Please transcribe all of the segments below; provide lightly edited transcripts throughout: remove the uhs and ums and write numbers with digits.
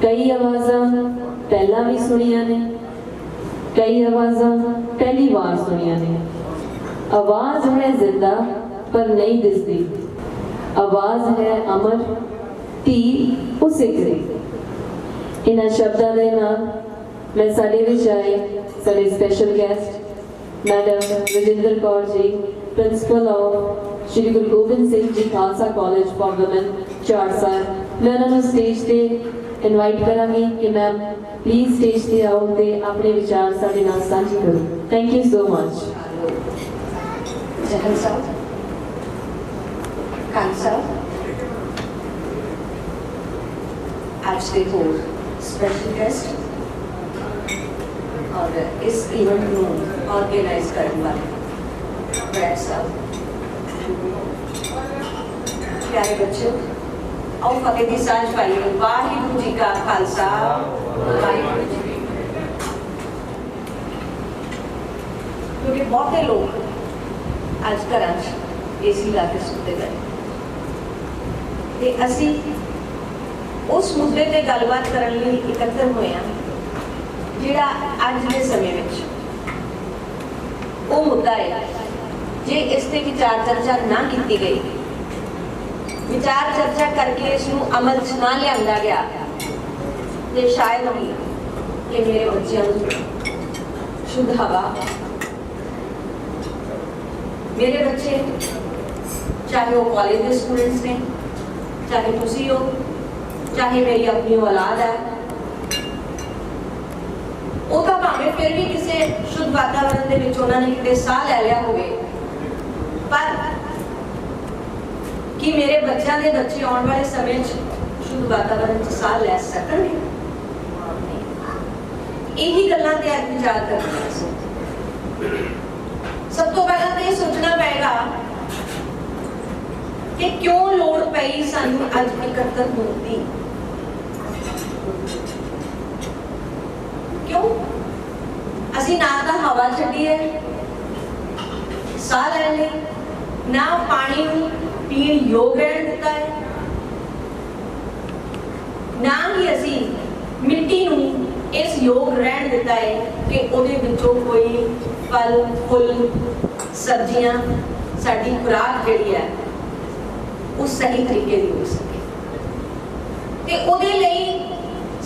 कई आवाज़ां पहला भी सुनिया ने, कई आवाज़ां पहली बार सुनिया ने। आवाज़ है जिंदा पर नहीं दिसती, आवाज़ है अमर तीर उसे करे। इन्हां शब्दां दे नाल मैं साडे विच आए साडे special guest madam Rajinder Kaur ji, principal of Shri Guru Gobind Singh ji Khalsa college for women चारसर, मैं उन्होंने स्टेज पे इनवाइट करांगी कि मैम प्लीज स्टेज पे आओ ते अपने विचार साडे नाल साझे करो। Thank you so much. जहल साहब, खान साहब, आज के हो स्पेशल गेस्ट और इस इवेंट को ऑर्गेनाइज करने वाले ब्रैड साहब, प्यारे बच्चों, आओ फतेह दी साझ पाइए। वाहिगुरू जी का खालसा, वाहिगुरू जी की फतेह। क्योंकि बहुते लोग आज घरां एसी ला के सुते गए ते असी उस मुद्दे ते गलबात करन लई इकट्ठे होए हां जिहड़ा अज दे समय विच वो मुद्दा है। जे इस ते विचार चर्चा ना की गई, विचार चर्चा करके इसनूं अमल च ना लिआंदा गया तो शायद ही कि मेरे बच्चों को शुद्ध हवा, मेरे बच्चे चाहे वो कॉलेज के स्टूडेंट्स ने, चाहे तुसी हो, चाहे मेरी अपनी औलाद है, वो तो भावें फिर भी किसी शुद्ध वातावरण के विच उन्होंने किते साह लै लिया होवे, पर कि मेरे बच्चों के बच्चे आने वाले समय शुद्ध वातावरण च साह लै सकणगे? यही गल्लां ते अज विचार करना। सब तो पहला तो ये सोचना पड़ेगा कि क्यों लोड़ पई सानू अज इकट्ठे होण दी। क्यों असी ना तो हवा छड्डी है साह लैण लई, ना पानी पीण योग रहण दिता है, ना ही असी मिट्टी नूं इस योग रहण दिता है कि उहदे विचों कोई फल फुल सब्जियां साडी खुराक जिहड़ी है वो सही तरीके दी हो सके। ते उहदे लई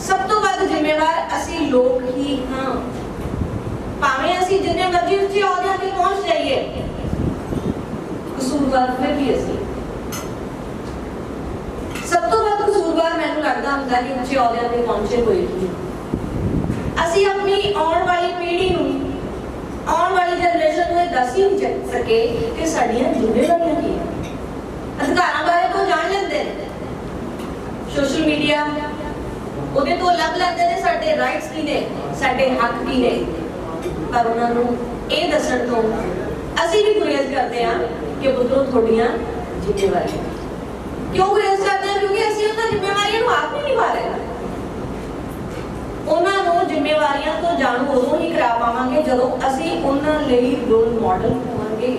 सब तो वध जिम्मेवार असी लोग ही हाँ। भावें असी जिन्ने मर्जी उच्चे अहुदियां ते पहुंच जाइए, कसूरवार फिर भी असी सब तो वध कसूरवार मैनूं लगदा हुंदा कि उच्चे अहुदियां ते पहुंचे होए ही असी अपनी आने वाली पीढ़ी नूं, आने वाली जनरेशन नूं दस ही नहीं सके कि साडियां जिम्मेवारियां की है। अधिकारां बारे तो जान लेंदे ने, सोशल मीडिया ਉਹਦੇ ਤੋਂ ਲੱਭ ਲੈਂਦੇ ਨੇ ਸਾਡੇ ਰਾਈਟਸ ਕੀ ਨੇ, ਸਾਡੇ ਹੱਕ ਕੀ ਨੇ, ਪਰ ਉਹਨਾਂ ਨੂੰ ਇਹ ਦੱਸਣ ਤੋਂ ਅਸੀਂ ਵੀ ਗੁਰੇਜ਼ ਕਰਦੇ ਹਾਂ ਕਿ ਪੁੱਤਰੋ ਤੁਹਾਡੀਆਂ ਜ਼ਿੰਮੇਵਾਰੀਆਂ। ਕਿਉਂ ਗੁਰੇਜ਼ ਕਰਦੇ ਹਾਂ? ਕਿਉਂਕਿ ਅਸੀਂ ਉਹਨਾਂ ਜ਼ਿੰਮੇਵਾਰੀਆਂ ਨੂੰ ਆਪ ਨਹੀਂ ਨਿਭਾ ਰਹੇ। ਉਹਨਾਂ ਨੂੰ ਜ਼ਿੰਮੇਵਾਰੀਆਂ ਤੋਂ ਜਾਣੂ ਉਦੋਂ ਹੀ ਕਰਾ ਪਾਵਾਂਗੇ ਜਦੋਂ ਅਸੀਂ ਉਹਨਾਂ ਲਈ ਰੋਲ ਮਾਡਲ ਹੋਵਾਂਗੇ।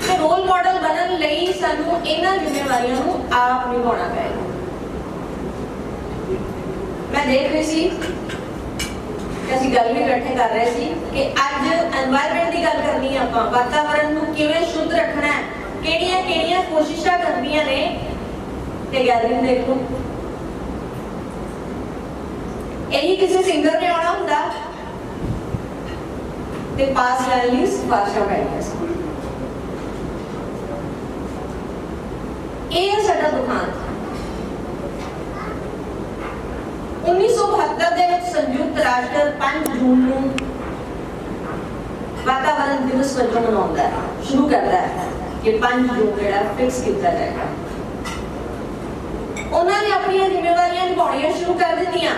ਤੇ ਰੋਲ ਮਾਡਲ ਬਣਨ ਲਈ ਸਾਨੂੰ ਇਹਨਾਂ ਜ਼ਿੰਮੇਵਾਰੀਆਂ ਨੂੰ ਆਪ ਨਿਭਾਉਣਾ ਪਏਗਾ। मैं देख रही सी कि असीं गल भी इकट्ठे कर रहे सी कि अज एनवायरनमेंट की गल करनी है, आपां वातावरण नूं किवें शुद्ध रखना है, किहड़ियां कोशिशां करनियां ने। ते गैदरिंग देख लो, यही किसी सिंगर ने आना हुंदा ते पास लैण लई सिफारिशां पैणीआं सी। इह साडा दुखांत 1972 ਦੇ ਵਿੱਚ ਸੰਯੁਕਤ ਰਾਸ਼ਟਰ 5 ਜੂਨ ਨੂੰ ਵਾਤਾਵਰਣ ਦਿਵਸ ਵਜੋਂ ਮਨਾਉਂਦਾ ਹੈ, ਸ਼ੁਰੂ ਕਰਦਾ ਹੈ ਕਿ 5 ਜੂਨ ਜਿਹੜਾ ਫਿਕਸ ਕੀਤਾ ਜਾਏਗਾ। ਉਹਨਾਂ ਨੇ ਆਪਣੀਆਂ ਜ਼ਿੰਮੇਵਾਰੀਆਂ ਨਿਭਾਉਣੀਆਂ ਸ਼ੁਰੂ ਕਰ ਦਿੱਤੀਆਂ,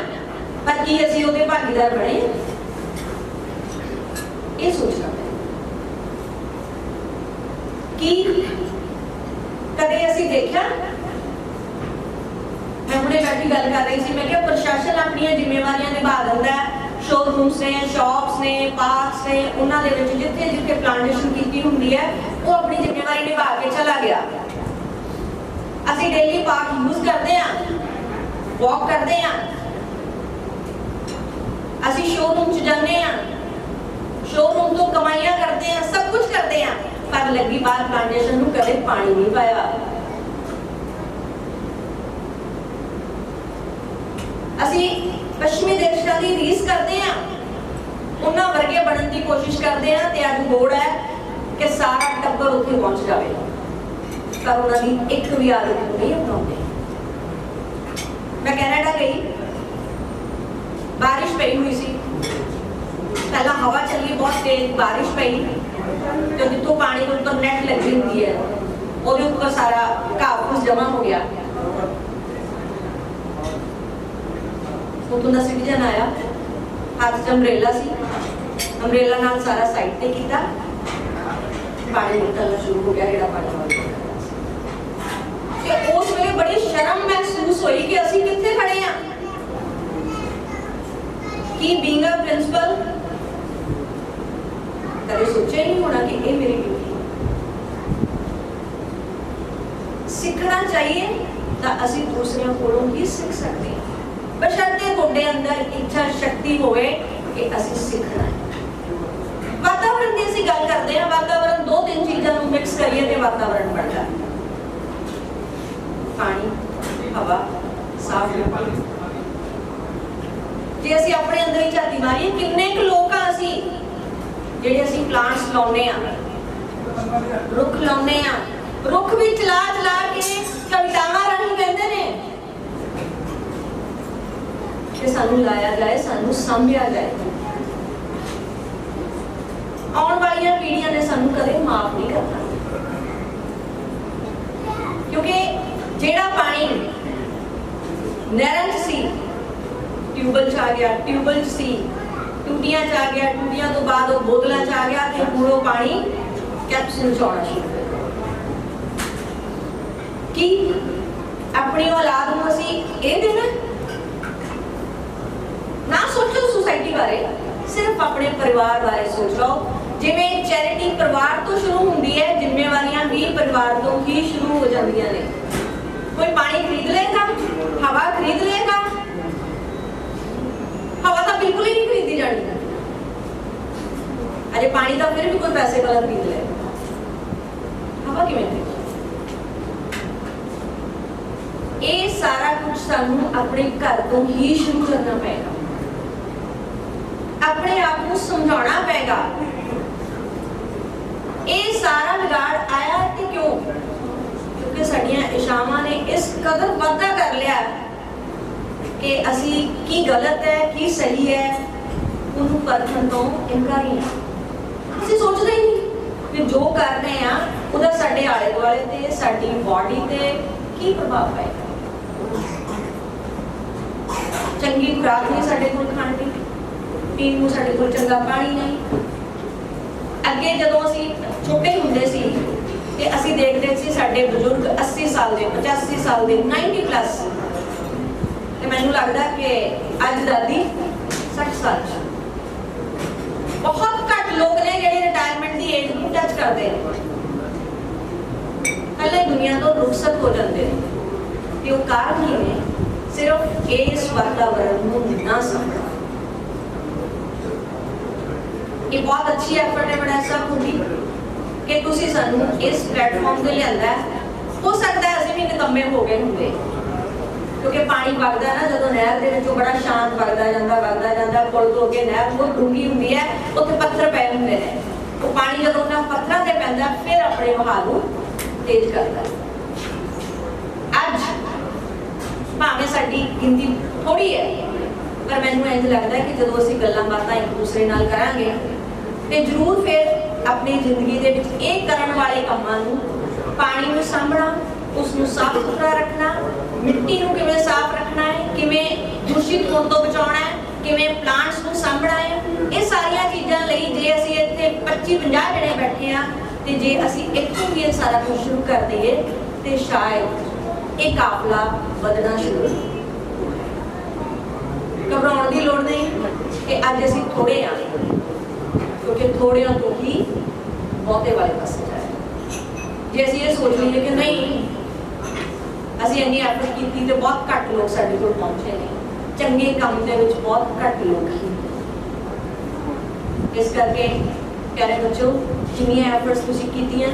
ਪਰ ਕੀ ਅਸੀਂ ਉਹਦੇ ਭਾਗੀਦਾਰ ਬਣੇ? ਇਹ ਸੋਚਣਾ ਕਿ ਕਦੇ ਅਸੀਂ ਦੇਖਿਆ? मैं हुणे बैठी गल कर रही थी, मैं क्या प्रशासन अपनी जिम्मेवारियां निभा दिंदा है। शोरूम्स ने, शॉप्स ने, पार्क्स ने, उन्हां दे विच जिथे जिथे प्लांटेशन कीती हुंदी है वो अपनी जिम्मेवारी निभा के चला गया। असीं डेली पार्क यूज करते हैं, वॉक करते हैं, असी शोरूम च जाते हैं, शोरूम तो कमाइयां करते हैं, सब कुछ करते हैं, पर लगी बार प्लांटेशन में कदे पानी नहीं पाया। असी पश्चिमी देशों की रीस करते हैं, उन्हां वर्गे बनने की कोशिश करते हैं, ते अज होड़ है कि सारा टब्बर उत्थे पहुंच जाए, पर उन्होंने एक भी आदत नहीं अपनाते। मैं कैनेडा गई, बारिश पई हुई सी, पहला हवा चली बहुत तेज, बारिश पई, तो जितों पानी के ऊपर नेट लगी हुई है वो ऊपर सारा घाह फूस जमा हो गया। उतों का सिटीजन आया, हाथ च अम्ब्रेला सी, अम्ब्रेला नाल सारा साइड ते कीता, पानी निकलना शुरू हो गया, जेड़ा पानी ते उस वेले बड़ी शर्म महसूस हुई कि असी कित्थे खड़े हैं, कि बीइंग अ प्रिंसिपल कभी सोचा ही नहीं होना कि ये मेरी ड्यूटी सीखना चाहिए, तो असी दूसरों कोलों ही सीख सकते हैं, बशर्ते तुहाडे अंदर इच्छा शक्ति होवे कि असी सीखना है। वातावरण की असी गल करते हैं, वातावरण दो तीन चीज़ों को मिक्स करिए तो वातावरण बनता है, पानी, हवा, साफ पानी। जे असी अपने अंदर ही झाती मारीए, किन्ने क लोग आ असी ਜਿਹੜੇ ਅਸੀਂ ਪਲਾਂਟਸ ਲਾਉਨੇ ਆ, ਰੁੱਖ ਲਾਉਨੇ ਆ, ਰੁੱਖ ਵੀ ਚਲਾ ਚਲਾ ਕੇ ਕਵਿਤਾਵਾਂ ਰਾਹੀਂ ਕਹਿੰਦੇ ਨੇ ਕਿ ਸਾਨੂੰ ਲਾਇਆ ਜਾਏ, ਸਾਨੂੰ ਸਾਂਭਿਆ ਜਾਏ। ਆਉਣ ਵਾਲੀਆਂ ਪੀੜ੍ਹੀਆਂ ਨੇ ਸਾਨੂੰ ਕਦੇ ਮਾਫ ਨਹੀਂ ਕਰਨਾ, ਕਿਉਂਕਿ ਜਿਹੜਾ ਪਾਣੀ ਨਹਿਰਾਂ 'ਚ ਸੀ, ਟਿਊਬਲ 'ਚ ਆ ਗਿਆ, ਟਿਊਬਲ 'ਚ ਸੀ, टूटियां च आ गया, टूटियां तो बाद बोतलों च आ गया, तो पूरा पानी कैप्सूल च आना शुरू हो गया। कि अपनी औलाद को असी ये देना ना, सोचो सोसाइटी बारे, सिर्फ अपने परिवार बारे सोच लो। जिवें चैरिटी परिवार तो शुरू होंदी है, जिम्मेवारियां भी परिवार तो ही शुरू हो जांदियां ने। कोई पानी खरीद लेगा, हवा खरीद लेगा, हवा तो बिल्कुल ही नहीं खरीदी जानी, अरे पानी तो फिर भी कोई पैसे वाला खरीद ले, हवा किवें खरीदी? ये सारा कुछ सानू अपने घर तो ही शुरू करना पेगा, अपने आप को समझाना पेगा। ये सारा बिगाड़ आया कि क्यों? क्योंकि साडियां इशावां ने इस कदर वादा कर लिया कि असी की गलत है की सही है उन्होंने परखण तो इनकारी है। असी सोचते ही नहीं कि जो कर रहे हैं उहदा साडे आले दुआले ते साडी बॉडी ते की प्रभाव पेगा। चंगी खुराक नहीं साडे कोल खाण दी, पीण नूं साडे कोल चंगा पानी नहीं। अगे जदों असी छोटे हुंदे सी ते असी देखदे सी साडे बुजुर्ग 80 साल दे, 85 साल दे, 90 प्लस, मैनू लगता कि अज दादी 60 साल, बहुत घट लोग ने जिहड़े रिटायरमेंट की एज को टच करते हैं, पहले दुनिया तो रुखसत हो जाते हैं। कि वो कारण ही ने सिर्फ इस वातावरण को ना समझना। ये बहुत अच्छी एफर्ट है बड़ा सब होगी कि तुसी सानू इस प्लेटफॉर्म से लिया, हो सकता है असीं भी निकम्मे हो गए होंगे, क्योंकि पानी वगदा ना जो नहर के विचों बड़ा शांत वगदा जाता, पुल तो अगे नहर बहुत डूंगी होंगी है, उत्थे पत्थर पे होंगे ने, वो पानी जो उन्होंने पत्थरों से पैंदा फिर अपने बहाव को तेज करता। अज भावें साडी गिनती थोड़ी है, पर मैनूं इंज लगता है कि जो असीं गल्लां बातां एक दूसरे नाल करांगे ते जरूर फिर अपनी जिंदगी दे विच इह करन वाले कामां नूं, पानी नूं साਂਭਣਾ, उसनूं साफ सुथरा रखना, मिट्टी नूं किवें साफ रखना है, किवें दूषित होण तो बचाउणा है, किवें प्लांट्स नूं साਂਭਣਾ है, ये सारियां चीज़ां लई जे असीं इत्थे 25-50 जणे बैठे आ ते जे असीं इत्थों भी सारा कुछ शुरू कर दईए ते शायद ये काफला बदना शुरू। घबराउण दी लोड़ नहीं कि अज असीं थोड़े आ, क्योंकि थोड़िਆਂ तो ही बहुते वाले पासे जाए। जे असीं ये सोच लईए कि नहीं ਅਸੀਂ ਇੰਨੀ ਐਫਰਟ ਕੀਤੀ ਤੇ ਬਹੁਤ ਘੱਟ ਲੋਕ ਸਾਡੇ ਕੋਲ ਪਹੁੰਚੇ ਨੇ। ਚੰਗੇ ਕੰਮ ਦੇ ਵਿੱਚ ਬਹੁਤ ਘੱਟ ਲੋਕ ਹੀ। ਇਸ ਕਰਕੇ ਪਿਆਰੇ ਬੱਚੋ, ਜਿੰਨੀਆਂ ਐਫਰਟਸ ਤੁਸੀਂ ਕੀਤੀਆਂ,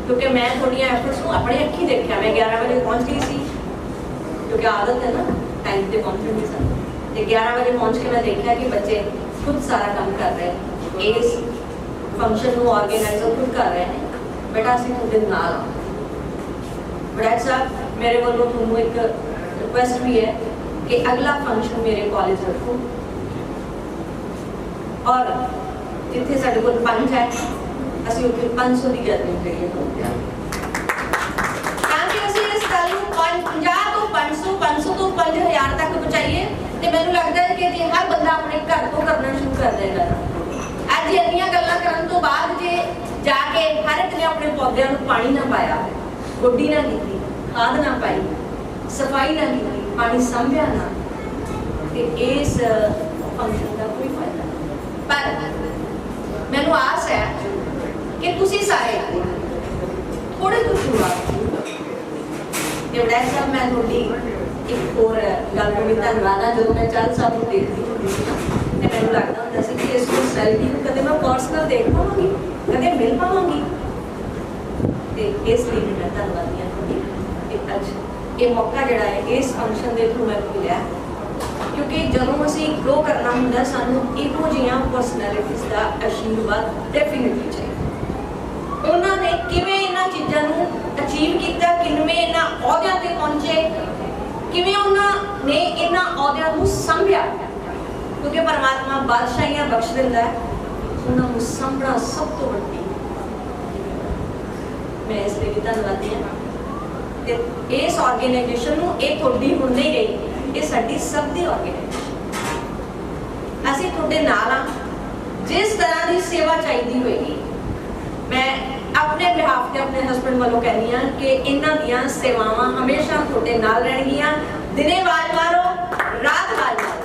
ਕਿਉਂਕਿ ਮੈਂ ਤੁਹਾਡੀਆਂ ਐਫਰਟਸ ਨੂੰ ਆਪਣੇ ਅੱਖੀਂ ਦੇਖਿਆ। ਮੈਂ 11 ਵਜੇ ਪਹੁੰਚ ਗਈ ਸੀ, ਕਿਉਂਕਿ ਆਦਤ ਹੈ ਨਾ ਟਾਈਮ ਤੇ ਪਹੁੰਚਣ ਦੀ ਸਾਨੂੰ, ਤੇ 11 ਵਜੇ ਪਹੁੰਚ ਕੇ ਮੈਂ ਦੇਖਿਆ ਕਿ ਬੱਚੇ ਖੁਦ ਸਾਰਾ ਕੰਮ ਕਰ ਰਹੇ ਨੇ, ਇਸ ਫੰਕਸ਼ਨ ਨੂੰ ਆਰਗੇਨਾਈਜ਼ਰ ਖੁਦ ਕਰ ਰਹੇ ਨੇ। ਬੇਟਾ ਅਸੀਂ ਤੁਹਾਡੇ ਨਾਲ ਹਾਂ। ਵੜੈਚ ਸਾਹਿਬ, ਮੇਰੇ ਵੱਲੋਂ ਤੁਹਾਨੂੰ ਇੱਕ ਰਿਕੁਐਸਟ ਵੀ ਹੈ ਕਿ ਅਗਲਾ ਫੰਕਸ਼ਨ ਮੇਰੇ ਕਾਲਜ ਰੱਖੋ, ਔਰ ਜਿੱਥੇ ਸਾਡੇ ਕੋਲ 5 ਹੈ ਅਸੀਂ ਉੱਥੇ 500 ਦੀ ਗੈਦਰਿੰਗ ਕਰੀਏ। ਤਾਂ ਕਿ ਅਸੀਂ ਇਸ ਗੱਲ ਨੂੰ 50 ਤੋਂ 500, 500 ਤੋਂ 5000 ਤੱਕ ਪਹੁੰਚਾਈਏ। ਤੇ ਮੈਨੂੰ ਲੱਗਦਾ ਹੈ ਕਿ ਜੇ ਹਰ ਬੰਦਾ ਆਪਣੇ ਘਰ ਤੋਂ ਕਰਨਾ ਸ਼ੁਰੂ ਕਰ ਦੇਗਾ, ਅੱਜ ਇੰਨੀਆਂ ਗੱਲਾਂ ਕਰਨ ਤੋਂ ਬਾਅਦ ਜੇ ਜਾ ਕੇ ਹਰ ਇੱਕ ਨੇ ਆਪਣੇ ਪੌਦਿਆਂ ਨੂੰ ਪਾਣੀ ਨਾ ਪਾਇਆ, ਗੋਡੀ ਨਾ ਕੀਤੀ, ਖਾਦ ਨਾ ਪਾਈ, ਸਫਾਈ ਨਾ ਕੀਤੀ, ਪਾਣੀ ਸੰਭਿਆ ਨਾ, ਤੇ ਇਸ ਫੰਕਸ਼ਨ ਦਾ ਕੋਈ ਫਾਇਦਾ ਨਹੀਂ। ਪਰ ਮੈਨੂੰ ਆਸ ਹੈ ਕਿ ਤੁਸੀਂ ਸਾਰੇ ਥੋੜੇ ਤੋਂ ਸ਼ੁਰੂਆਤ ਤੇ ਵੜੈਚ ਸਾਹਿਬ, ਮੈਂ ਤੁਹਾਡੀ ਇੱਕ ਹੋਰ ਗੱਲ ਨੂੰ ਵੀ ਧੰਨਵਾਦ ਆ। ਜਦੋਂ ਮੈਂ ਚੱਲ ਸਾਹਿਬ ਨੂੰ ਦੇਖਦੀ ਹੁੰਦੀ ਸੀ ਨਾ, ਤੇ ਮੈਨੂੰ ਲੱਗਦਾ ਹੁੰਦਾ ਸੀ ਕਿ ਇਸ ਪਰਸਨੈਲਿਟੀ ਨੂੰ ਕਦੇ ਮੈਂ ਪਰਸਨਲ ਦੇਖ ਪਾਵਾਂਗੀ, ਕਦੇ ਮਿਲ ਪਾਵਾਂਗੀ, ਤੇ ਇਸ ਲਈ ਮੈਂ ਧੰਨਵਾਦੀ ਹਾਂ ਤੁਹਾਡੀ ਕਿ ਅੱਜ ਇਹ ਮੌਕਾ ਜਿਹੜਾ ਹੈ ਇਸ ਫੰਕਸ਼ਨ ਦੇ ਥਰੂ ਮੈਨੂੰ ਮਿਲਿਆ। ਕਿਉਂਕਿ ਜਦੋਂ ਅਸੀਂ ਗਰੋ ਕਰਨਾ ਹੁੰਦਾ, ਸਾਨੂੰ ਇਹੋ ਜਿਹੀਆਂ ਪਰਸਨੈਲਿਟੀਜ਼ ਦਾ ਆਸ਼ੀਰਵਾਦ ਡੈਫੀਨਿਟਲੀ ਚਾਹੀਦਾ। ਉਹਨਾਂ ਨੇ ਕਿਵੇਂ ਇਹਨਾਂ ਚੀਜ਼ਾਂ ਨੂੰ ਅਚੀਵ ਕੀਤਾ, ਕਿਵੇਂ ਇਹਨਾਂ ਅਹੁਦਿਆਂ ਤੇ ਪਹੁੰਚੇ, ਕਿਵੇਂ ਉਹਨਾਂ ਨੇ ਇਹਨਾਂ ਅਹੁਦਿਆਂ ਨੂੰ ਸੰਭਿਆ, ਕਿਉਂਕਿ ਪਰਮਾਤਮਾ ਬਾਦਸ਼ਾਹੀਆਂ ਬਖਸ਼ ਦਿੰਦਾ ਹੈ, ਉਹਨਾਂ ਨੂੰ ਸੰਭਣਾ ਸਭ ਤੋਂ ਵੱਡੀ। ਮੈਂ ਇਸ ਲਈ ਵੀ ਧੰਨਵਾਦੀ ਹਾਂ। ਤੇ ਇਸ ਆਰਗੇਨਾਈਜੇਸ਼ਨ ਨੂੰ, ਇਹ ਤੁਹਾਡੀ ਹੁਣ ਨਹੀਂ ਗਈ, ਇਹ ਸਾਡੀ ਸਭ ਦੀ ਆਰਗੇਨਾਈਜੇਸ਼ਨ। ਅਸੀਂ ਤੁਹਾਡੇ ਨਾਲ ਹਾਂ। ਜਿਸ ਤਰ੍ਹਾਂ ਦੀ ਸੇਵਾ ਚਾਹੀਦੀ ਹੋਏਗੀ, ਮੈਂ ਆਪਣੇ ਬਿਹਾਫ ਤੇ ਆਪਣੇ ਹਸਬੈਂਡ ਵੱਲੋਂ ਕਹਿੰਦੀ ਹਾਂ ਕਿ ਇਹਨਾਂ ਦੀਆਂ ਸੇਵਾਵਾਂ ਹਮੇਸ਼ਾ ਤੁਹਾਡੇ ਨਾਲ ਰਹਿਣਗੀਆਂ। ਦਿਨੇ ਆਵਾਜ਼ ਮਾਰੋ, ਰਾਤ ਆਵਾਜ਼ ਮਾਰੋ,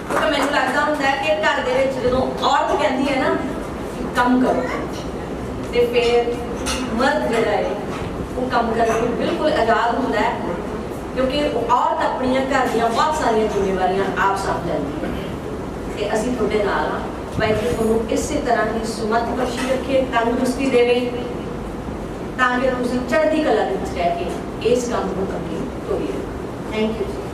ਕਿਉਂਕਿ ਮੈਨੂੰ ਲੱਗਦਾ ਹੁੰਦਾ ਕਿ ਘਰ ਦੇ ਵਿੱਚ ਜਦੋਂ ਔਰਤ ਕਹਿੰਦੀ ਹੈ ਨਾ ਕੰਮ ਕਰੋ, ਤੇ ਫਿਰ ਮਰਦ ਜਿਹੜਾ ਹੈ ਉਹ ਕੰਮ ਕਰਨ ਨੂੰ ਬਿਲਕੁਲ ਆਜ਼ਾਦ ਹੁੰਦਾ ਹੈ, ਕਿਉਂਕਿ ਔਰਤ ਆਪਣੀਆਂ ਘਰ ਦੀਆਂ ਬਹੁਤ ਸਾਰੀਆਂ ਜ਼ਿੰਮੇਵਾਰੀਆਂ ਆਪ ਸਾਂਭ ਲੈਂਦੀ ਹੈ। ਤੇ ਅਸੀਂ ਤੁਹਾਡੇ ਨਾਲ ਹਾਂ। ਵਾਹਿਗੁਰੂ ਤੁਹਾਨੂੰ ਇਸੇ ਤਰ੍ਹਾਂ ਹੀ ਸੁਮਤ ਬਖਸ਼ੀ ਰੱਖੇ, ਤੰਦਰੁਸਤੀ ਦੇਵੇ, ਤਾਂ ਕਿ ਤੁਸੀਂ ਚੜ੍ਹਦੀ ਕਲਾ ਦੇ ਵਿੱਚ ਰਹਿ ਕੇ ਇਸ ਕੰਮ ਨੂੰ ਅੱਗੇ ਤੋਰੀਏ। ਥੈਂਕ ਯੂ ਜੀ।